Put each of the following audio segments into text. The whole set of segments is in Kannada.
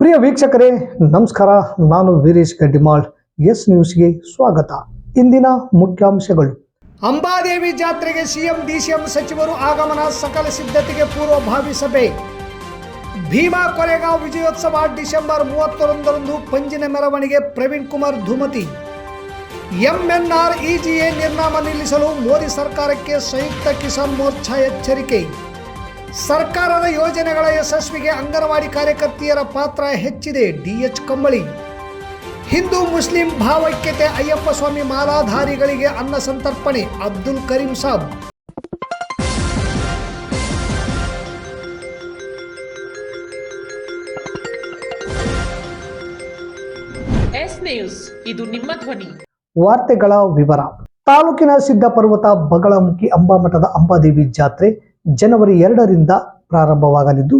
ಪ್ರಿಯ ವೀಕ್ಷಕರೇ ನಮಸ್ಕಾರ. ನಾನು ವೀರೇಶ್ ಗಡ್ಡಿಮಾಳ್. ಎಸ್ ನ್ಯೂಸ್ಗೆ ಸ್ವಾಗತ. ಇಂದಿನ ಮುಖ್ಯಾಂಶಗಳು: ಅಂಬಾದೇವಿ ಜಾತ್ರೆಗೆ ಸಿಎಂ ಡಿಸಿಎಂ ಸಚಿವರು ಆಗಮನ, ಸಕಲ ಸಿದ್ಧತೆಗೆ ಪೂರ್ವಭಾವಿ ಸಭೆ. ಭೀಮಾ ಕೊರೆಗಾಂವ್ ವಿಜಯೋತ್ಸವ ಡಿಸೆಂಬರ್ 31ರಂದು ಪಂಜಿನ ಮೆರವಣಿಗೆ. ಪ್ರವೀಣ್ ಕುಮಾರ್ ಧುಮತಿ. MNREGA ನಿರ್ನಾಮ ನಿಲ್ಲಿಸಲು ಮೋದಿ ಸರ್ಕಾರಕ್ಕೆ ಸಂಯುಕ್ತ ಕಿಸಾನ್ ಮೋರ್ಚಾ ಎಚ್ಚರಿಕೆ. ಸರ್ಕಾರದ ಯೋಜನೆಗಳ ಯಶಸ್ವಿಗೆ ಅಂಗನವಾಡಿ ಕಾರ್ಯಕರ್ತೆಯರ ಪಾತ್ರ ಹೆಚ್ಚಿದೆ. DH ಕಂಬಳಿ. ಹಿಂದೂ ಮುಸ್ಲಿಂ ಭಾವೈಕ್ಯತೆ, ಅಯ್ಯಪ್ಪ ಸ್ವಾಮಿ ಮಾಲಾಧಾರಿಗಳಿಗೆ ಅನ್ನ ಸಂತರ್ಪಣೆ. ಅಬ್ದುಲ್ ಕರೀಂ ಸಾಬ್. ಎಸ್ ನ್ಯೂಸ್, ಇದು ನಿಮ್ಮ ಧ್ವನಿ. ವಾರ್ತೆಗಳ ವಿವರ. ತಾಲೂಕಿನ ಸಿದ್ದಪರ್ವತ ಬಗಳಮುಖಿ ಅಂಬಾಮಠದ ಅಂಬಾದೇವಿ ಜಾತ್ರೆ ಜನವರಿ 2ರಿಂದ ಪ್ರಾರಂಭವಾಗಲಿದ್ದು,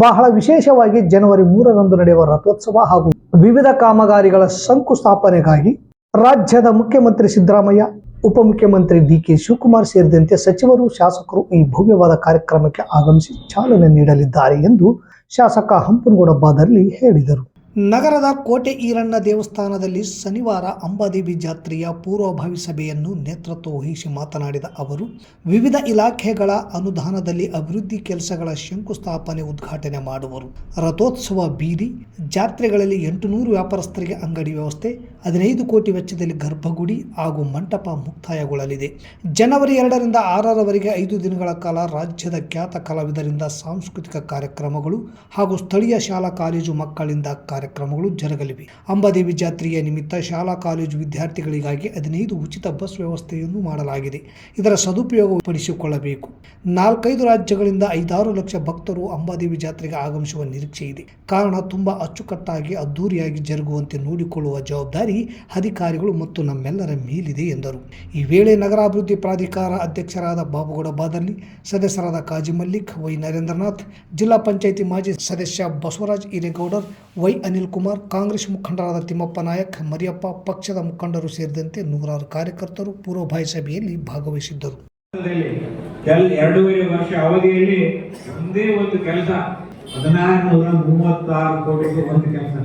ಬಹಳ ವಿಶೇಷವಾಗಿ ಜನವರಿ 3ರಂದು ನಡೆಯುವ ರಥೋತ್ಸವ ಹಾಗೂ ವಿವಿಧ ಕಾಮಗಾರಿಗಳ ಶಂಕುಸ್ಥಾಪನೆಗಾಗಿ ರಾಜ್ಯದ ಮುಖ್ಯಮಂತ್ರಿ ಸಿದ್ದರಾಮಯ್ಯ, ಉಪಮುಖ್ಯಮಂತ್ರಿ DK ಶಿವಕುಮಾರ್ ಸೇರಿದಂತೆ ಸಚಿವರು, ಶಾಸಕರು ಈ ಭವ್ಯವಾದ ಕಾರ್ಯಕ್ರಮಕ್ಕೆ ಆಗಮಿಸಿ ಚಾಲನೆ ನೀಡಲಿದ್ದಾರೆ ಎಂದು ಶಾಸಕ ಹಂಪನಗೌಡ ಬಾದರ್ಲಿ ಹೇಳಿದರು. ನಗರದ ಕೋಟೆ ಈರಣ್ಣ ದೇವಸ್ಥಾನದಲ್ಲಿ ಶನಿವಾರ ಅಂಬಾದೇವಿ ಜಾತ್ರೆಯ ಪೂರ್ವಭಾವಿ ಸಭೆಯನ್ನು ನೇತೃತ್ವ ವಹಿಸಿ ಮಾತನಾಡಿದ ಅವರು, ವಿವಿಧ ಇಲಾಖೆಗಳ ಅನುದಾನದಲ್ಲಿ ಅಭಿವೃದ್ಧಿ ಕೆಲಸಗಳ ಶಂಕುಸ್ಥಾಪನೆ, ಉದ್ಘಾಟನೆ ಮಾಡುವರು. ರಥೋತ್ಸವ ಬೀದಿ ಜಾತ್ರೆಗಳಲ್ಲಿ 800 ವ್ಯಾಪಾರಸ್ಥರಿಗೆ ಅಂಗಡಿ ವ್ಯವಸ್ಥೆ, 15 ಕೋಟಿ ವೆಚ್ಚದಲ್ಲಿ ಗರ್ಭಗುಡಿ ಹಾಗೂ ಮಂಟಪ ಮುಕ್ತಾಯಗೊಳ್ಳಲಿದೆ. ಜನವರಿ 2ರಿಂದ 6ರವರೆಗೆ 5 ದಿನಗಳ ಕಾಲ ರಾಜ್ಯದ ಖ್ಯಾತ ಕಲಾವಿದರಿಂದ ಸಾಂಸ್ಕೃತಿಕ ಕಾರ್ಯಕ್ರಮಗಳು ಹಾಗೂ ಸ್ಥಳೀಯ ಶಾಲಾ ಕಾಲೇಜು ಮಕ್ಕಳಿಂದ ಕಾರ್ಯಕ್ರಮಗಳು ಜರುಗಲಿವೆ. ಅಂಬಾದೇವಿ ಜಾತ್ರೆಯ ನಿಮಿತ್ತ ಶಾಲಾ ಕಾಲೇಜು ವಿದ್ಯಾರ್ಥಿಗಳಿಗಾಗಿ 15 ಉಚಿತ ಬಸ್ ವ್ಯವಸ್ಥೆಯನ್ನು ಮಾಡಲಾಗಿದೆ. ಇದರ ಸದುಪಯೋಗ ಪಡಿಸಿಕೊಳ್ಳಬೇಕು. 4-5 ರಾಜ್ಯಗಳಿಂದ 5-6 ಲಕ್ಷ ಭಕ್ತರು ಅಂಬಾದೇವಿ ಜಾತ್ರೆಗೆ ಆಗಮಿಸುವ ನಿರೀಕ್ಷೆ ಇದೆ. ಕಾರಣ ತುಂಬಾ ಅಚ್ಚುಕಟ್ಟಾಗಿ ಅದ್ದೂರಿಯಾಗಿ ಜರುಗುವಂತೆ ನೋಡಿಕೊಳ್ಳುವ ಜವಾಬ್ದಾರಿ ಅಧಿಕಾರಿಗಳು ಮತ್ತು ನಮ್ಮೆಲ್ಲರ ಮೇಲಿದೆ ಎಂದರು. ಈ ವೇಳೆ ನಗರಾಭಿವೃದ್ಧಿ ಪ್ರಾಧಿಕಾರ ಅಧ್ಯಕ್ಷರಾದ ಬಾಬುಗೌಡ ಬಾದರ್ಲಿ, ಸದಸ್ಯರಾದ ಕಾಜಿ ಮಲ್ಲಿಕ್, ವೈ ನರೇಂದ್ರನಾಥ್, ಜಿಲ್ಲಾ ಪಂಚಾಯಿತಿ ಮಾಜಿ ಸದಸ್ಯ ಬಸವರಾಜ್ ಹಿರೇಗೌಡರ್, ವೈ ಅನಿಲ್ ಕುಮಾರ್, ಕಾಂಗ್ರೆಸ್ ಮುಖಂಡರಾದ ತಿಮ್ಮಪ್ಪ ನಾಯಕ್, ಮರಿಯಪ್ಪ, ಪಕ್ಷದ ಮುಖಂಡರು ಸೇರಿದಂತೆ ನೂರಾರು ಕಾರ್ಯಕರ್ತರು ಪೂರ್ವಭಾವಿ ಸಭೆಯಲ್ಲಿ ಭಾಗವಹಿಸಿದ್ದರು. 2.5 ವರ್ಷ ಅವಧಿಯಲ್ಲಿ ಒಂದೇ ಒಂದು ಕೆಲಸ, 1636 ಕೋಟಿಗೆ ಒಂದು ಕೆಲಸ.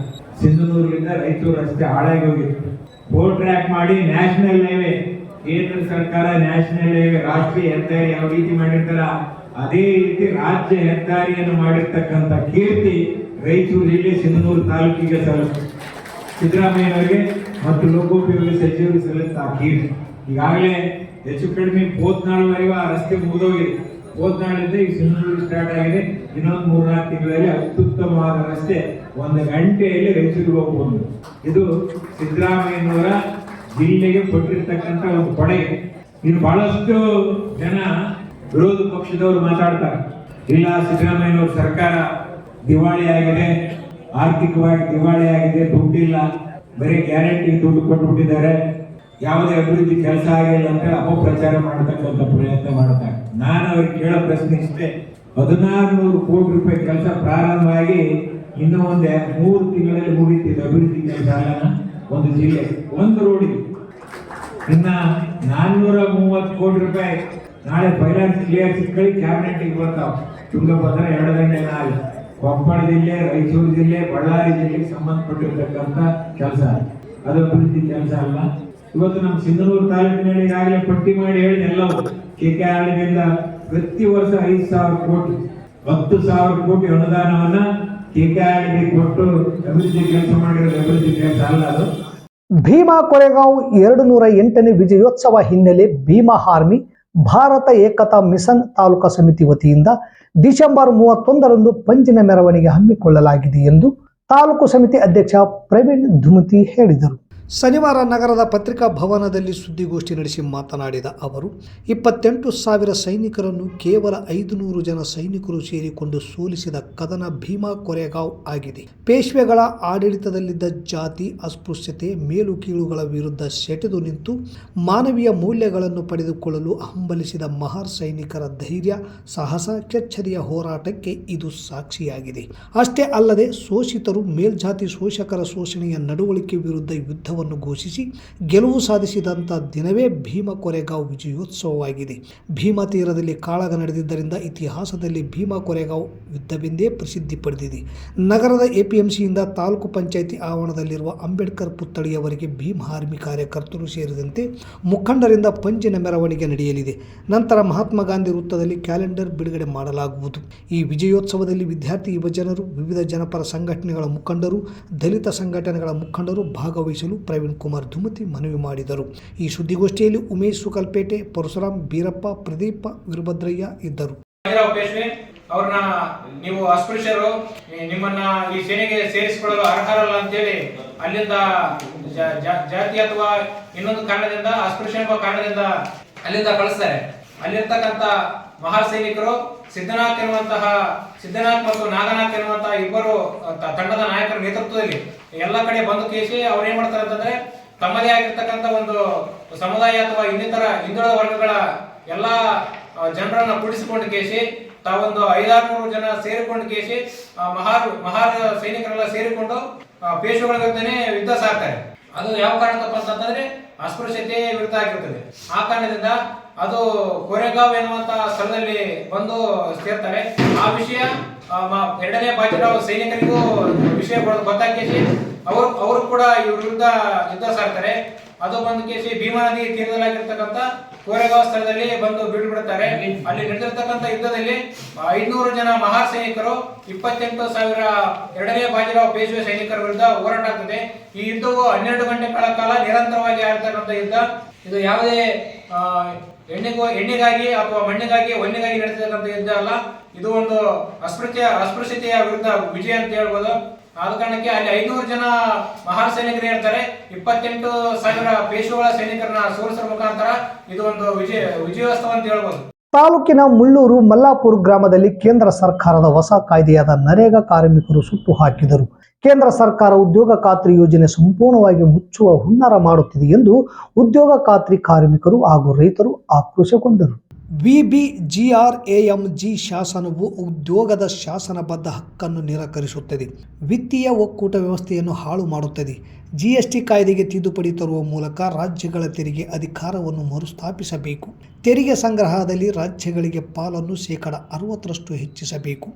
ಸಿಂಧನೂರಿನಿಂದ ರಾಯಚೂರು ರಸ್ತೆ ಹಾಳಾಗಿ ಹೋಗಿತ್ತು. ಬೋರ್ ಟ್ರ್ಯಾಕ್ ಮಾಡಿ ನ್ಯಾಷನಲ್ ಹೈವೇ, ಕೇಂದ್ರ ಸರ್ಕಾರ ನ್ಯಾಷನಲ್ ಹೈವೇ ರಾಷ್ಟ್ರೀಯ ಹೆದ್ದಾರಿ ಯಾವ ರೀತಿ ಮಾಡಿರ್ತಾರ ಅದೇ ರೀತಿ ರಾಜ್ಯ ಹೆದ್ದಾರಿಯನ್ನು ಮಾಡಿರ್ತಕ್ಕಂಥ ಕೀರ್ತಿ ರಾಯಚೂರು ಜಿಲ್ಲೆ ಸಿಂಧನೂರು ತಾಲೂಕಿಗೆ ಸಲ್ಲಿಸಿದೆ. ಸಿದ್ದರಾಮಯ್ಯನವರಿಗೆ ಮತ್ತು ಲೋಕೋಪಯೋಗಿ ಸಚಿವರಿಗೆ ಸಲ್ಲಿಸಿದ ಆ ಕೀರ್ತಿ. ಈಗಾಗಲೇ ಹೆಚ್ಚು ಕಡಿಮೆ 34ವರೆಗೂ ಆ ರಸ್ತೆ ಮುಗಿದೋಗಿದೆ. 34ರಿಂದ ಈಗ ಸಿಂಧನೂರು ಸ್ಟಾರ್ಟ್ ಆಗಿದೆ. ಇನ್ನೊಂದು 3-4 ತಿಂಗಳಲ್ಲಿ ಅತ್ಯುತ್ತಮವಾದ ರಸ್ತೆ 1 ಗಂಟೆಯಲ್ಲಿ ರಾಯಚೂರಿಗೆ ಹೋಗಬಹುದು. ಇದು ಸಿದ್ದರಾಮಯ್ಯನವರ ಜಿಲ್ಲೆಗೆ ಕೊಟ್ಟಿರ್ತಕ್ಕಂಥ ಒಂದು ಕೊಡುಗೆ. ಇನ್ನು ಬಹಳಷ್ಟು ಜನ ವಿರೋಧ ಪಕ್ಷದವರು ಮಾತಾಡ್ತಾರೆ, ಇಲ್ಲ ಸಿದ್ದರಾಮಯ್ಯನವ್ರ ಸರ್ಕಾರ ದಿವಾಳಿ ಆಗಿದೆ, ಆರ್ಥಿಕವಾಗಿ ದಿವಾಳಿ ಆಗಿದೆ, ದುಡ್ಡಿಲ್ಲ, ಬರೀ ಗ್ಯಾರಂಟಿ ದುಡ್ಡು ಕೊಟ್ಟುಬಿಟ್ಟಿದ್ದಾರೆ, ಯಾವುದೇ ಅಭಿವೃದ್ಧಿ ಕೆಲಸ ಆಗಿಲ್ಲ ಅಂತ ಅಪಪ್ರಚಾರ ಮಾಡತಕ್ಕಂಥ ಪ್ರಯತ್ನ ಮಾಡ್ತಾರೆ. ನಾನು ಅವ್ರಿಗೆ ಕೇಳೋ ಪ್ರಶ್ನೆ ಇಷ್ಟೇ, 1600 ಕೋಟಿ ರೂಪಾಯಿ ಕೆಲಸ ಪ್ರಾರಂಭ ಆಗಿ ಇನ್ನೂ 3 ತಿಂಗಳಲ್ಲಿ ಮುಗಿತಿದೆ ಅಭಿವೃದ್ಧಿ ಕೆಲಸ ಅಲ್ಲ. ಒಂದು ಜಿಲ್ಲೆ, ಒಂದು ರೋಡಿಗೆ ಇನ್ನ 430 ಕೋಟಿ ರೂಪಾಯಿ ನಾಳೆ ಫೈನಾನ್ಸ್ ಕ್ಲಿಯರ್ ಸಿಕ್ಕಳಿ ಕ್ಯಾಬಿನೆಟ್ಗೆ ಬರ್ತಾವ. ತುಂಗಭದ್ರಾ 2 ದಂಡೆ ನಾಳೆ, ಕೊಪ್ಪಳ ಜಿಲ್ಲೆ, ರಾಯಚೂರು ಜಿಲ್ಲೆ, ಬಳ್ಳಾರಿ ಜಿಲ್ಲೆಗೆ ಸಂಬಂಧಪಟ್ಟಿರ್ತಕ್ಕಂಥ ಕೆಲಸ, ಅದು ಅಭಿವೃದ್ಧಿ ಕೆಲಸ ಅಲ್ಲ. ಇವತ್ತು ನಮ್ಮ ಸಿಂಧನೂರು ತಾಲೂಕಿನಲ್ಲಿ ಈಗಾಗಲೇ ಪಟ್ಟಿ ಮಾಡಿ ಹೇಳಿ ಎಲ್ಲವೂ KKRದಿಂದ ಪ್ರತಿ ವರ್ಷ 5,000 ಕೋಟಿ 10,000 ಕೋಟಿ ಅನುದಾನವನ್ನ KKRಗೆ ಕೊಟ್ಟು ಅಭಿವೃದ್ಧಿ ಕೆಲಸ ಮಾಡಿರೋದು ಅಭಿವೃದ್ಧಿ ಕೆಲಸ ಅಲ್ಲ ಅದು. ಭೀಮಾ ಕೊರೆಗಾಂವ್ 208ನೇ ವಿಜಯೋತ್ಸವ ಹಿನ್ನೆಲೆ ಭೀಮಾ ಆರ್ಮಿ ಭಾರತ ಏಕತಾ ಮಿಷನ್ ತಾಲೂಕಾ ಸಮಿತಿ ವತಿಯಿಂದ ಡಿಸೆಂಬರ್ 31ರಂದು ಪಂಜಿನ ಮೆರವಣಿಗೆ ಹಮ್ಮಿಕೊಳ್ಳಲಾಗಿದೆ ಎಂದು ತಾಲೂಕು ಸಮಿತಿ ಅಧ್ಯಕ್ಷ ಪ್ರವೀಣ್ ಧುಮತಿ ಹೇಳಿದರು. ಶನಿವಾರ ನಗರದ ಪತ್ರಿಕಾ ಭವನದಲ್ಲಿ ಸುದ್ದಿಗೋಷ್ಠಿ ನಡೆಸಿ ಮಾತನಾಡಿದ ಅವರು, 28,000 ಸೈನಿಕರನ್ನು ಕೇವಲ 500 ಜನ ಸೈನಿಕರು ಸೇರಿಕೊಂಡು ಸೋಲಿಸಿದ ಕದನ ಭೀಮಾ ಕೊರೆಗಾಂವ್ ಆಗಿದೆ. ಪೇಶ್ವೆಗಳ ಆಡಳಿತದಲ್ಲಿದ್ದ ಜಾತಿ ಅಸ್ಪೃಶ್ಯತೆ, ಮೇಲು ಕೀಳುಗಳ ವಿರುದ್ಧ ಸೆಟೆದು ನಿಂತು ಮಾನವೀಯ ಮೌಲ್ಯಗಳನ್ನು ಪಡೆದುಕೊಳ್ಳಲು ಹಂಬಲಿಸಿದ ಮಹಾರ್ ಸೈನಿಕರ ಧೈರ್ಯ, ಸಾಹಸ, ಕೆಚ್ಚರಿಯ ಹೋರಾಟಕ್ಕೆ ಇದು ಸಾಕ್ಷಿಯಾಗಿದೆ. ಅಷ್ಟೇ ಅಲ್ಲದೆ ಶೋಷಿತರು, ಮೇಲ್ಜಾತಿ ಶೋಷಕರ ಶೋಷಣೆಯ ನಡವಳಿಕೆ ವಿರುದ್ಧ ಯುದ್ಧ ಯುದ್ಧವನ್ನು ಘೋಷಿಸಿ ಗೆಲುವು ಸಾಧಿಸಿದಂಥ ದಿನವೇ ಭೀಮ ಕೊರೆಗಾಂವ್ ವಿಜಯೋತ್ಸವವಾಗಿದೆ. ಭೀಮಾ ತೀರದಲ್ಲಿ ಕಾಳಗ ನಡೆದಿದ್ದರಿಂದ ಇತಿಹಾಸದಲ್ಲಿ ಭೀಮಾ ಕೊರೆಗಾಂವ್ ಯುದ್ಧವೆಂದೇ ಪ್ರಸಿದ್ಧಿ ಪಡೆದಿದೆ. ನಗರದ ಎಪಿಎಂಸಿಯಿಂದ ತಾಲೂಕು ಪಂಚಾಯಿತಿ ಆವರಣದಲ್ಲಿರುವ ಅಂಬೇಡ್ಕರ್ ಪುತ್ಥಳಿಯವರೆಗೆ ಭೀಮ್ ಆರ್ಮಿ ಕಾರ್ಯಕರ್ತರು ಸೇರಿದಂತೆ ಮುಖಂಡರಿಂದ ಪಂಜಿನ ಮೆರವಣಿಗೆ ನಡೆಯಲಿದೆ. ನಂತರ ಮಹಾತ್ಮ ಗಾಂಧಿ ವೃತ್ತದಲ್ಲಿ ಕ್ಯಾಲೆಂಡರ್ ಬಿಡುಗಡೆ ಮಾಡಲಾಗುವುದು. ಈ ವಿಜಯೋತ್ಸವದಲ್ಲಿ ವಿದ್ಯಾರ್ಥಿ ಯುವಜನರು, ವಿವಿಧ ಜನಪರ ಸಂಘಟನೆಗಳ ಮುಖಂಡರು, ದಲಿತ ಸಂಘಟನೆಗಳ ಮುಖಂಡರು ಭಾಗವಹಿಸಲು ಪ್ರವೀಣ್ ಕುಮಾರ್ ಧುಮತಿ ಮನವಿ ಮಾಡಿದರು. ಈ ಸುದ್ದಿಗೋಷ್ಠಿಯಲ್ಲಿ ಉಮೇಶ್ ಸುಕಲ್ಪೇಟೆ, ಪರಶುರಾಮ್, ಬೀರಪ್ಪ, ಪ್ರದೀಪ, ವೀರಭದ್ರಯ್ಯ ಇದ್ದರು. ಅವ್ರನ್ನ ನೀವು ಅಸ್ಪೃಶ್ಯರು, ನಿಮ್ಮನ್ನ ಈ ಸೇನೆಗೆ ಸೇರಿಸಿಕೊಳ್ಳಲು ಅರ್ಹರಲ್ಲ ಅಂತೇಳಿ ಅಲ್ಲಿಂದ ಜಾತಿ ಅಥವಾ ಇನ್ನೊಂದು ಕಾರಣದಿಂದ, ಅಸ್ಪೃಶ್ಯ ಎಂಬ ಕಾರಣದಿಂದ ಅಲ್ಲಿಂದ ಕಳಿಸ್ತಾರೆ. ಅಲ್ಲಿರ್ತಕ್ಕಂಥ ಮಹಾರ್ ಸೈನಿಕರು ಸಿದ್ದನಾಥ್ ಮತ್ತು ನಾಗನಾಥ್ ಎನ್ನುವಂತಹ ಇಬ್ಬರು ತಂಡದ ನಾಯಕರ ನೇತೃತ್ವದಲ್ಲಿ ಎಲ್ಲ ಕಡೆ ಬಂದು ಕೇಸಿ ಅವ್ರು ಏನ್ ಮಾಡ್ತಾರೆ ಅಂತಂದ್ರೆ, ತಮ್ಮದೇ ಆಗಿರ್ತಕ್ಕಂಥ ಒಂದು ಸಮುದಾಯ ಅಥವಾ ಇನ್ನಿತರ ಹಿಂದುಳಿದ ವರ್ಗಗಳ ಎಲ್ಲಾ ಜನರನ್ನ ಕೂಡಿಸಿಕೊಂಡು ಕೇಸಿ ತಾವೊಂದು 500-600 ಜನ ಸೇರಿಕೊಂಡು ಕೇಸಿ ಮಹಾರ್ ಸೈನಿಕರೆಲ್ಲ ಸೇರಿಕೊಂಡು ಪೇಶ್ವೆಗಳ ವಿರುದ್ಧನೇ ಯುದ್ಧ ಸಾಕ್ತಾರೆ. ಅದು ಯಾವ ಕಾರಣಕ್ಕಪ್ಪ ಅಂತಂದ್ರೆ ಅಸ್ಪೃಶ್ಯತೆ ವಿರುದ್ಧ ಆಗಿರ್ತದೆ. ಆ ಕಾರಣದಿಂದ ಅದು ಕೊರೆಗಾಂವ್ ಎನ್ನುವಂತ ಸ್ಥಳದಲ್ಲಿ ಬಂದು ಸೇರ್ತಾರೆ. ಆ ವಿಷಯ ಎರಡನೇ ಬಾಜಿರಾವ್ ಸೈನಿಕರಿಗೂ ವಿಷಯ ಗೊತ್ತಾಕೇಸಿ ಅವರು ಕೂಡ ಇವ್ರ ವಿರುದ್ಧ ಯುದ್ಧ ಸಾಕ್ತಾರೆ. ಅದು ಬಂದು ಕೇಸಿ ಭೀಮಾ ನದಿ ತೀರದಲ್ಲಾಗಿರ್ತಕ್ಕಂಥ ಕೊರೆಗಾಂವ್ ಸ್ಥಳದಲ್ಲಿ ಬಂದು ಬಿಡುತ್ತಾರೆ. ಅಲ್ಲಿ ನಡೆದಿರ್ತಕ್ಕಂಥ ಯುದ್ಧದಲ್ಲಿ 500 ಜನ ಮಹಾರ್ ಸೈನಿಕರು 28,000 ಎರಡನೇ ಬಾಜಿರಾವ್ ಪೇಶ್ವೆ ಸೈನಿಕರ ವಿರುದ್ಧ ಹೋರಾಟ ಆಗ್ತದೆ. ಈ ಯುದ್ಧವು 12 ಗಂಟೆಗಳ ಕಾಲ ನಿರಂತರವಾಗಿ ಆಗಿರ್ತಕ್ಕಂಥ ಯುದ್ಧ. ಇದು ಯಾವುದೇ ಎಣ್ಣೆಗಾಗಿ ಅಥವಾ ಮಣ್ಣಿಗಾಗಿ ಒನ್ನೆಗಾಗಿ ನಡೆಸತಕ್ಕಂಥ ಯುದ್ಧ ಅಲ್ಲ. ಇದು ಒಂದು ಅಸ್ಪೃಶ್ಯತೆಯ ವಿರುದ್ಧ ವಿಜಯ ಅಂತ ಹೇಳ್ಬೋದು. ಆದ ಕಾರಣಕ್ಕೆ ಅಲ್ಲಿ 500 ಜನ ಮಹಾರ್ ಸೈನಿಕರು ಇರ್ತಾರೆ. 28,000 ಪೇಶ್ವೆಗಳ ಸೈನಿಕರನ್ನ ಸೋಲಿಸುವ ಮುಖಾಂತರ ಇದು ಒಂದು ವಿಜಯೋತ್ಸವ ಅಂತ ಹೇಳ್ಬೋದು. ತಾಲೂಕಿನ ಮುಳ್ಳೂರು ಮಲ್ಲಾಪುರ ಗ್ರಾಮದಲ್ಲಿ ಕೇಂದ್ರ ಸರ್ಕಾರದ ಹೊಸ ಕಾಯ್ದೆಯಾದ ನರೇಗಾ ಕಾರ್ಮಿಕರು ಸುಟ್ಟು ಹಾಕಿದರು. ಕೇಂದ್ರ ಸರ್ಕಾರ ಉದ್ಯೋಗ ಖಾತ್ರಿ ಯೋಜನೆ ಸಂಪೂರ್ಣವಾಗಿ ಮುಚ್ಚುವ ಹುನ್ನಾರ ಮಾಡುತ್ತಿದೆ ಎಂದು ಉದ್ಯೋಗ ಖಾತ್ರಿ ಕಾರ್ಮಿಕರು ಹಾಗೂ ರೈತರು ಆಕ್ರೋಶಗೊಂಡರು. ವಿಬಿಜಿಆರ್ಎಎಂಜಿ ಶಾಸನವು ಉದ್ಯೋಗದ ಶಾಸನಬದ್ಧ ಹಕ್ಕನ್ನು ನಿರಾಕರಿಸುತ್ತದೆ, ವಿತ್ತೀಯ ಒಕ್ಕೂಟ ವ್ಯವಸ್ಥೆಯನ್ನು ಹಾಳು ಮಾಡುತ್ತದೆ. ಜಿಎಸ್ಟಿ ಕಾಯ್ದೆಗೆ ತಿದ್ದುಪಡಿ ತರುವ ಮೂಲಕ ರಾಜ್ಯಗಳ ತೆರಿಗೆ ಅಧಿಕಾರವನ್ನು ಮರುಸ್ಥಾಪಿಸಬೇಕು. ತೆರಿಗೆ ಸಂಗ್ರಹದಲ್ಲಿ ರಾಜ್ಯಗಳಿಗೆ ಪಾಲನ್ನು 60% ಹೆಚ್ಚಿಸಬೇಕು.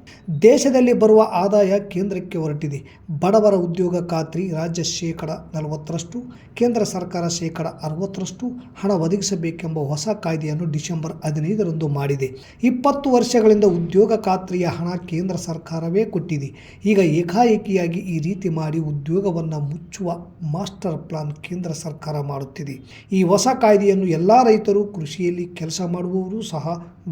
ದೇಶದಲ್ಲಿ ಬರುವ ಆದಾಯ ಕೇಂದ್ರಕ್ಕೆ ಹೊರಟಿದೆ. ಬಡವರ ಉದ್ಯೋಗ ಖಾತ್ರಿ ರಾಜ್ಯ 40%, ಕೇಂದ್ರ ಸರ್ಕಾರ 60% ಹಣ ಒದಗಿಸಬೇಕೆಂಬ ಹೊಸ ಕಾಯ್ದೆಯನ್ನು ಡಿಸೆಂಬರ್ 15ರಂದು ಮಾಡಿದೆ. 20 ವರ್ಷಗಳಿಂದ ಉದ್ಯೋಗ ಖಾತ್ರಿಯ ಹಣ ಕೇಂದ್ರ ಸರ್ಕಾರವೇ ಕೊಟ್ಟಿದೆ. ಈಗ ಏಕಾಏಕಿಯಾಗಿ ಈ ರೀತಿ ಮಾಡಿ ಉದ್ಯೋಗವನ್ನು ಮುಚ್ಚುವ ಮಾಸ್ಟರ್ ಪ್ಲಾನ್ ಕೇಂದ್ರ ಸರ್ಕಾರ ಮಾಡುತ್ತಿದೆ. ಈ ಹೊಸ ಕಾಯ್ದೆಯನ್ನು ಎಲ್ಲ ರೈತರು, ಕೃಷಿಯಲ್ಲಿ ಕೆಲಸ ಮಾಡುವವರು ಸಹ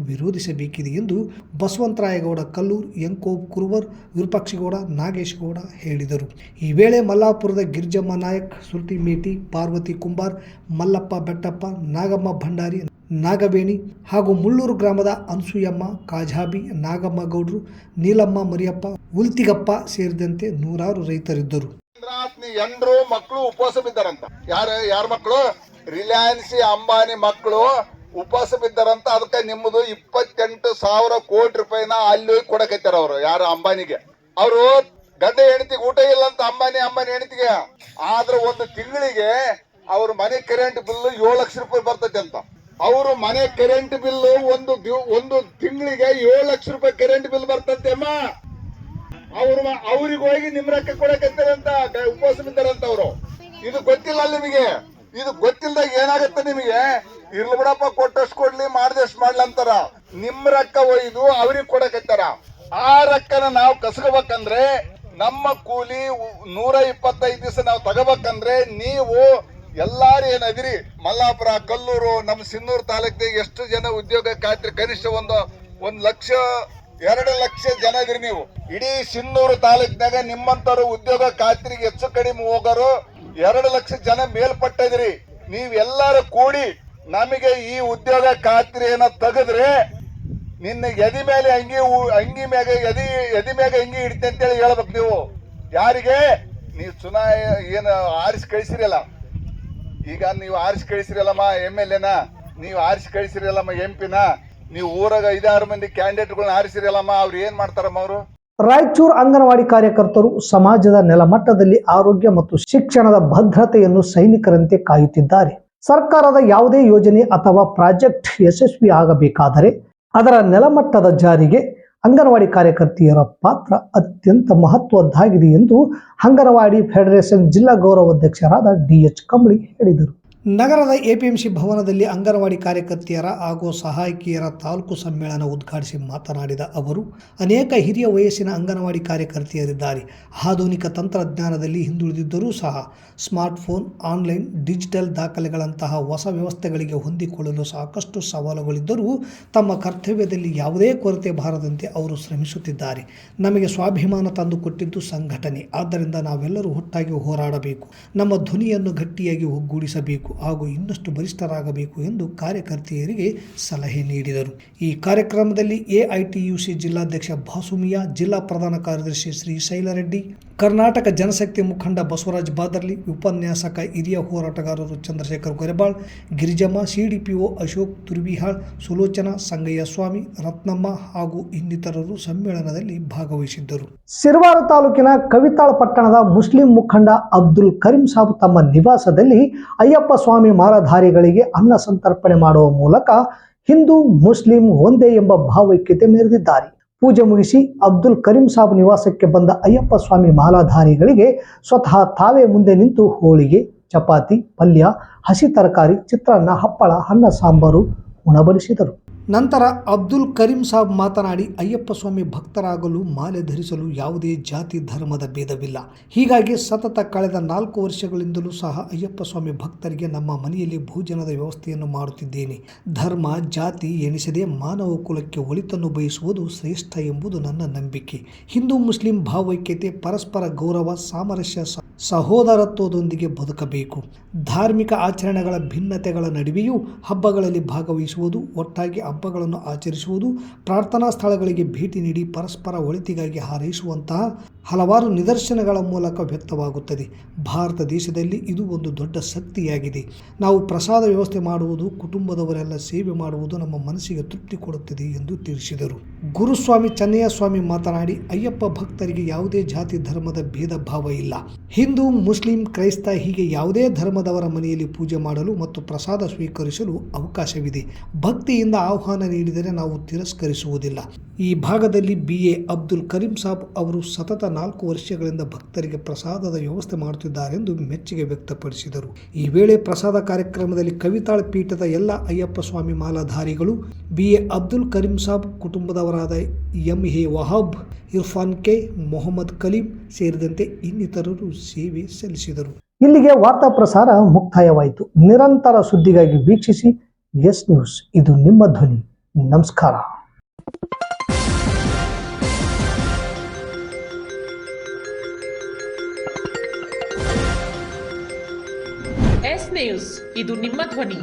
ವಿರೋಧಿಸಬೇಕಿದೆ ಎಂದು ಬಸವಂತರಾಯಗೌಡ ಕಲ್ಲೂರ್, ಯಂಕೋಬ್ ಕುರುವರ್, ವಿರೂಪಾಕ್ಷಗೌಡ, ನಾಗೇಶಗೌಡ ಹೇಳಿದರು. ಈ ವೇಳೆ ಮಲ್ಲಾಪುರದ ಗಿರ್ಜಮ್ಮ ನಾಯಕ್, ಸುರ್ತಿ ಮೇಟಿ, ಪಾರ್ವತಿ ಕುಂಬಾರ್, ಮಲ್ಲಪ್ಪ ಬೆಟ್ಟಪ್ಪ, ನಾಗಮ್ಮ ಭಂಡಾರಿ, ನಾಗವೇಣಿ ಹಾಗೂ ಮುಳ್ಳೂರು ಗ್ರಾಮದ ಅನ್ಸೂಯಮ್ಮ, ಕಾಜಾಬಿ, ನಾಗಮ್ಮ ಗೌಡ್ರು, ನೀಲಮ್ಮ ಮರಿಯಪ್ಪ, ಉಲ್ತಿಗಪ್ಪ ಸೇರಿದಂತೆ ನೂರಾರು ರೈತರಿದ್ದರು. ಎಂಡ್ರು ಮಕ್ಕಳು ಉಪವಾಸ ಬಿದ್ದಾರಂತ. ಯಾರ ಮಕ್ಕಳು? ರಿಲಯನ್ಸ್ ಅಂಬಾನಿ ಮಕ್ಕಳು ಉಪವಾಸ ಬಿದ್ದಾರಂತ. ಅದಕ್ಕೆ ನಿಮ್ಮದು 28,000 ಕೋಟಿ ರೂಪಾಯಿನ ಅಲ್ಲಿ ಕೊಡಕೈತಾರ ಅವರು. ಯಾರು? ಅಂಬಾನಿಗೆ. ಅವರು ಗಂಡ ಹೆಂಡತಿಗೆ ಊಟ ಇಲ್ಲ ಅಂತ ಅಂಬಾನಿ ಹೆಂಡತಿಗೆ. ಆದ್ರೆ ಒಂದು ತಿಂಗಳಿಗೆ ಅವ್ರ ಮನೆ ಕರೆಂಟ್ ಬಿಲ್ 7 ಲಕ್ಷ ರೂಪಾಯಿ ಬರ್ತೈತೆ ಅಂತ. ಅವರು ಮನೆ ಕರೆಂಟ್ ಬಿಲ್ ಒಂದು ತಿಂಗಳಿಗೆ 7 ಲಕ್ಷ ರೂಪಾಯಿ ಕರೆಂಟ್ ಬಿಲ್ ಬರ್ತಂತೆ ಅಮ್ಮ. ಅವ್ರಿಗೆ ಹೋಗಿ ನಿಮ್ ರೊಕ್ಕ ಕೊಡಕಂತಾರಂತ ಉಪವಾಸ ಬಿದ್ದಾರಂತ ಅವರು. ಇದು ಗೊತ್ತಿಲ್ಲ ನಿಮಗೆ. ಇದು ಗೊತ್ತಿಲ್ದಾಗ ಏನಾಗತ್ತೆ ನಿಮಗೆ? ಇರ್ಲಿ ಬಿಡಪ್ಪ, ಕೊಟ್ಟಷ್ಟು ಕೊಡ್ಲಿ, ಮಾಡ್ದಷ್ಟು ಮಾಡ್ಲಿ ಅಂತಾರ. ನಿಮ್ ರೊಕ್ಕ ಒಯ್ದು ಅವ್ರಿಗೆ ಕೊಡಕತ್ತಾರ. ಆ ರೊಕ್ಕನ ನಾವು ಕಸ್ಕೋಬೇಕಂದ್ರೆ ನಮ್ಮ ಕೂಲಿ 125 ದಿವಸ ನಾವು ತಗೋಬೇಕಂದ್ರೆ ನೀವು ಎಲ್ಲಾರು ಏನದಿರಿ, ಮಲ್ಲಾಪುರ, ಕಲ್ಲೂರು, ನಮ್ಮ ಸಿನ್ನೂರು ತಾಲೂಕಿಗೆ ಎಷ್ಟು ಜನ ಉದ್ಯೋಗ ಖಾತ್ರಿ ಕನಿಷ್ಠ 1 ಲಕ್ಷ 2 ಲಕ್ಷ ಜನ ಇದ್ರಿ ನೀವು. ಇಡೀ ಸಿನ್ನೂರು ತಾಲೂಕಿನಾಗ ನಿಮ್ಮಂತವ್ರು ಉದ್ಯೋಗ ಖಾತ್ರಿಗೆ ಹೆಚ್ಚು ಕಡಿಮೆ ಹೋಗೋರು 2 ಲಕ್ಷ ಜನ ಮೇಲ್ಪಟ್ಟಿದ್ರಿ. ನೀವೆಲ್ಲರೂ ಕೂಡಿ ನಮಗೆ ಈ ಉದ್ಯೋಗ ಖಾತ್ರಿಯನ್ನ ತೆಗೆದ್ರೆ ನಿನ್ನ ಎದಿ ಮೇಲೆ ಅಂಗಿ ಮ್ಯಾಗ ಎದಿ ಮ್ಯಾಗ ಅಂಗಿ ಹಿಡಿತೆ ಅಂತೇಳಿ ಹೇಳ್ಬೇಕು ನೀವು. ಯಾರಿಗೆ? ನೀವು ಏನು ಆರಿಸಿ ಕಳಿಸಿರಲ್ಲ. ಈಗ ನೀವು ಆರಿಸಿ ಕಳಿಸಿರಲ್ಲಮ್ಮ MLA, ನೀವು ಆರಿಸಿ ಕಳಿಸಿರಲ್ಲಮ್ಮ MP, ನೀವು ಊರಾಗ 5-6 ಮಂದಿ ಕ್ಯಾಂಡಿಡೇಟ್ಗಳನ್ನ ಆರಿಸಿರಲ್ಲಮ್ಮ. ಅವ್ರು ಏನ್ ಮಾಡ್ತಾರಮ್ಮ? ಅವರು ರಾಯಚೂರು ಅಂಗನವಾಡಿ ಕಾರ್ಯಕರ್ತರು ಸಮಾಜದ ನೆಲಮಟ್ಟದಲ್ಲಿ ಆರೋಗ್ಯ ಮತ್ತು ಶಿಕ್ಷಣದ ಭದ್ರತೆಯನ್ನು ಸೈನಿಕರಂತೆ ಕಾಯುತ್ತಿದ್ದಾರೆ. ಸರ್ಕಾರದ ಯಾವುದೇ ಯೋಜನೆ ಅಥವಾ ಪ್ರಾಜೆಕ್ಟ್ ಯಶಸ್ವಿ ಆಗಬೇಕಾದರೆ ಅದರ ನೆಲಮಟ್ಟದ ಜಾರಿಗೆ ಅಂಗನವಾಡಿ ಕಾರ್ಯಕರ್ತೆಯರ ಪಾತ್ರ ಅತ್ಯಂತ ಮಹತ್ವದ್ದಾಗಿದೆ ಎಂದು ಅಂಗನವಾಡಿ ಫೆಡರೇಷನ್ ಜಿಲ್ಲಾ ಗೌರವಾಧ್ಯಕ್ಷರಾದ DH ಕಂಬಳಿ ಹೇಳಿದರು. ನಗರದ APMC ಭವನದಲ್ಲಿ ಅಂಗನವಾಡಿ ಕಾರ್ಯಕರ್ತೆಯರ ಹಾಗೂ ಸಹಾಯಕಿಯರ ತಾಲೂಕು ಸಮ್ಮೇಳನ ಉದ್ಘಾಟಿಸಿ ಮಾತನಾಡಿದ ಅವರು, ಅನೇಕ ಹಿರಿಯ ವಯಸ್ಸಿನ ಅಂಗನವಾಡಿ ಕಾರ್ಯಕರ್ತೆಯರಿದ್ದಾರೆ. ಆಧುನಿಕ ತಂತ್ರಜ್ಞಾನದಲ್ಲಿ ಹಿಂದುಳಿದಿದ್ದರೂ ಸಹ ಸ್ಮಾರ್ಟ್ಫೋನ್, ಆನ್ಲೈನ್, ಡಿಜಿಟಲ್ ದಾಖಲೆಗಳಂತಹ ಹೊಸ ವ್ಯವಸ್ಥೆಗಳಿಗೆ ಹೊಂದಿಕೊಳ್ಳಲು ಸಾಕಷ್ಟು ಸವಾಲುಗಳಿದ್ದರೂ ತಮ್ಮ ಕರ್ತವ್ಯದಲ್ಲಿ ಯಾವುದೇ ಕೊರತೆ ಬಾರದಂತೆ ಅವರು ಶ್ರಮಿಸುತ್ತಿದ್ದಾರೆ. ನಮಗೆ ಸ್ವಾಭಿಮಾನ ತಂದುಕೊಟ್ಟಿದ್ದು ಸಂಘಟನೆ. ಆದ್ದರಿಂದ ನಾವೆಲ್ಲರೂ ಒಟ್ಟಾಗಿ ಹೋರಾಡಬೇಕು, ನಮ್ಮ ಧ್ವನಿಯನ್ನು ಗಟ್ಟಿಯಾಗಿ ಒಗ್ಗೂಡಿಸಬೇಕು ಹಾಗೂ ಇನ್ನಷ್ಟು ಬಲಿಷ್ಠರಾಗಬೇಕು ಎಂದು ಕಾರ್ಯಕರ್ತೆಯರಿಗೆ ಸಲಹೆ ನೀಡಿದರು. ಈ ಕಾರ್ಯಕ್ರಮದಲ್ಲಿ AITUC ಜಿಲ್ಲಾಧ್ಯಕ್ಷ ಬಾಸುಮಿಯಾ, ಜಿಲ್ಲಾ ಪ್ರಧಾನ ಕಾರ್ಯದರ್ಶಿ ಶ್ರೀಶೈಲ ರೆಡ್ಡಿ, ಕರ್ನಾಟಕ ಜನಶಕ್ತಿ ಮುಖಂಡ ಬಸವರಾಜ್ ಬಾದರ್ಲಿ, ಉಪನ್ಯಾಸಕ ಹಿರಿಯ ಹೋರಾಟಗಾರರು ಚಂದ್ರಶೇಖರ್ ಗೊರೆಬಾಳ್, ಗಿರಿಜಮ್ಮ, CDPO ಅಶೋಕ್ ತುರ್ವಿಹಾಳ್, ಸುಲೋಚನಾ, ಸಂಗಯ್ಯ ಸ್ವಾಮಿ, ರತ್ನಮ್ಮ ಹಾಗೂ ಇನ್ನಿತರರು ಸಮ್ಮೇಳನದಲ್ಲಿ ಭಾಗವಹಿಸಿದ್ದರು. ಸಿರವಾರ ತಾಲೂಕಿನ ಕವಿತಾಳ ಪಟ್ಟಣದ ಮುಸ್ಲಿಂ ಮುಖಂಡ ಅಬ್ದುಲ್ ಕರೀಂ ಸಾಬ್ ತಮ್ಮ ನಿವಾಸದಲ್ಲಿ ಅಯ್ಯಪ್ಪ ಸ್ವಾಮಿ ಮಾಲಾಧಾರಿಗಳಿಗೆ ಅನ್ನ ಸಂತರ್ಪಣೆ ಮಾಡುವ ಮೂಲಕ ಹಿಂದೂ ಮುಸ್ಲಿಂ ಒಂದೇ ಎಂಬ ಭಾವೈಕ್ಯತೆ ಮೆರೆದಿದ್ದಾರೆ. ಪೂಜೆ ಮುಗಿಸಿ ಅಬ್ದುಲ್ ಕರೀಂ ಸಾಬ್ ನಿವಾಸಕ್ಕೆ ಬಂದ ಅಯ್ಯಪ್ಪ ಸ್ವಾಮಿ ಮಾಲಾಧಾರಿಗಳಿಗೆ ಸ್ವತಃ ತಾವೇ ಮುಂದೆ ನಿಂತು ಹೋಳಿಗೆ, ಚಪಾತಿ, ಪಲ್ಯ, ಹಸಿ ತರಕಾರಿ, ಚಿತ್ರಾನ್ನ, ಹಪ್ಪಳ, ಅನ್ನ ಸಾಂಬಾರು ಉಣಬಡಿಸಿದರು. ನಂತರ ಅಬ್ದುಲ್ ಕರೀಂ ಸಾಬ್ ಮಾತನಾಡಿ, ಅಯ್ಯಪ್ಪ ಸ್ವಾಮಿ ಭಕ್ತರಾಗಲು ಮಾಲೆ ಧರಿಸಲು ಯಾವುದೇ ಜಾತಿ ಧರ್ಮದ ಭೇದವಿಲ್ಲ. ಹೀಗಾಗಿ ಸತತ ಕಳೆದ 4 ವರ್ಷಗಳಿಂದಲೂ ಸಹ ಅಯ್ಯಪ್ಪ ಸ್ವಾಮಿ ಭಕ್ತರಿಗೆ ನಮ್ಮ ಮನೆಯಲ್ಲಿ ಭೋಜನದ ವ್ಯವಸ್ಥೆಯನ್ನು ಮಾಡುತ್ತಿದ್ದೇನೆ. ಧರ್ಮ ಜಾತಿ ಎಣಿಸದೆ ಮಾನವ ಕುಲಕ್ಕೆ ಒಳಿತನ್ನು ಬಯಸುವುದು ಶ್ರೇಷ್ಠ ಎಂಬುದು ನನ್ನ ನಂಬಿಕೆ. ಹಿಂದೂ ಮುಸ್ಲಿಂ ಭಾವೈಕ್ಯತೆ, ಪರಸ್ಪರ ಗೌರವ, ಸಾಮರಸ್ಯ, ಸಹೋದರತ್ವದೊಂದಿಗೆ ಬದುಕಬೇಕು. ಧಾರ್ಮಿಕ ಆಚರಣೆಗಳ ಭಿನ್ನತೆಗಳ ನಡುವೆಯೂ ಹಬ್ಬಗಳಲ್ಲಿ ಭಾಗವಹಿಸುವುದು, ಒಟ್ಟಾಗಿ ಹಬ್ಬಗಳನ್ನು ಆಚರಿಸುವುದು, ಪ್ರಾರ್ಥನಾ ಸ್ಥಳಗಳಿಗೆ ಭೇಟಿ ನೀಡಿ ಪರಸ್ಪರ ಒಳಿತಿಗಾಗಿ ಹಾರೈಸುವಂತಹ ಹಲವಾರು ನಿದರ್ಶನಗಳ ಮೂಲಕ ವ್ಯಕ್ತವಾಗುತ್ತದೆ. ಭಾರತ ದೇಶದಲ್ಲಿ ಇದು ಒಂದು ದೊಡ್ಡ ಶಕ್ತಿಯಾಗಿದೆ. ನಾವು ಪ್ರಸಾದ ವ್ಯವಸ್ಥೆ ಮಾಡುವುದು, ಕುಟುಂಬದವರೆಲ್ಲ ಸೇವೆ ಮಾಡುವುದು ನಮ್ಮ ಮನಸ್ಸಿಗೆ ತೃಪ್ತಿ ಕೊಡುತ್ತದೆ ಎಂದು ತಿಳಿಸಿದರು. ಗುರುಸ್ವಾಮಿ ಚೆನ್ನಯ್ಯ ಸ್ವಾಮಿ ಮಾತನಾಡಿ, ಅಯ್ಯಪ್ಪ ಭಕ್ತರಿಗೆ ಯಾವುದೇ ಜಾತಿ ಧರ್ಮದ ಭೇದ ಭಾವ ಇಲ್ಲ. ಹಿಂದೂ, ಮುಸ್ಲಿಂ, ಕ್ರೈಸ್ತ ಹೀಗೆ ಯಾವುದೇ ಧರ್ಮದವರ ಮನೆಯಲ್ಲಿ ಪೂಜೆ ಮಾಡಲು ಮತ್ತು ಪ್ರಸಾದ ಸ್ವೀಕರಿಸಲು ಅವಕಾಶವಿದೆ. ಭಕ್ತಿಯಿಂದ ಆಹ್ವಾನ ನೀಡಿದರೆ ನಾವು ತಿರಸ್ಕರಿಸುವುದಿಲ್ಲ. ಈ ಭಾಗದಲ್ಲಿ BA ಅಬ್ದುಲ್ ಕರೀಂ ಸಾಬ್ ಅವರು ಸತತ 4 ವರ್ಷಗಳಿಂದ ಭಕ್ತರಿಗೆ ಪ್ರಸಾದದ ವ್ಯವಸ್ಥೆ ಮಾಡುತ್ತಿದ್ದಾರೆಂದು ಮೆಚ್ಚುಗೆ ವ್ಯಕ್ತಪಡಿಸಿದರು. ಈ ವೇಳೆ ಪ್ರಸಾದ ಕಾರ್ಯಕ್ರಮದಲ್ಲಿ ಕವಿತಾಳ ಪೀಠದ ಎಲ್ಲ ಅಯ್ಯಪ್ಪ ಸ್ವಾಮಿ ಮಾಲಾಧಾರಿಗಳು, BA Abdul Karim Sab ಕುಟುಂಬದವರಾದ MA Wahab, Irfan K, Mohammed Kaleem ಸೇರಿದಂತೆ ಇನ್ನಿತರರು ಸೇವೆ ಸಲ್ಲಿಸಿದರು. ಇಲ್ಲಿಗೆ ವಾರ್ತಾ ಪ್ರಸಾರ ಮುಕ್ತಾಯವಾಯಿತು. ನಿರಂತರ ಸುದ್ದಿಗಾಗಿ ವೀಕ್ಷಿಸಿ ಎಸ್ ನ್ಯೂಸ್, ಇದು ನಿಮ್ಮ ಧ್ವನಿ. ನಮಸ್ಕಾರ. ಎಸ್ ನ್ಯೂಸ್, ಇದು ನಿಮ್ಮ ಧ್ವನಿ.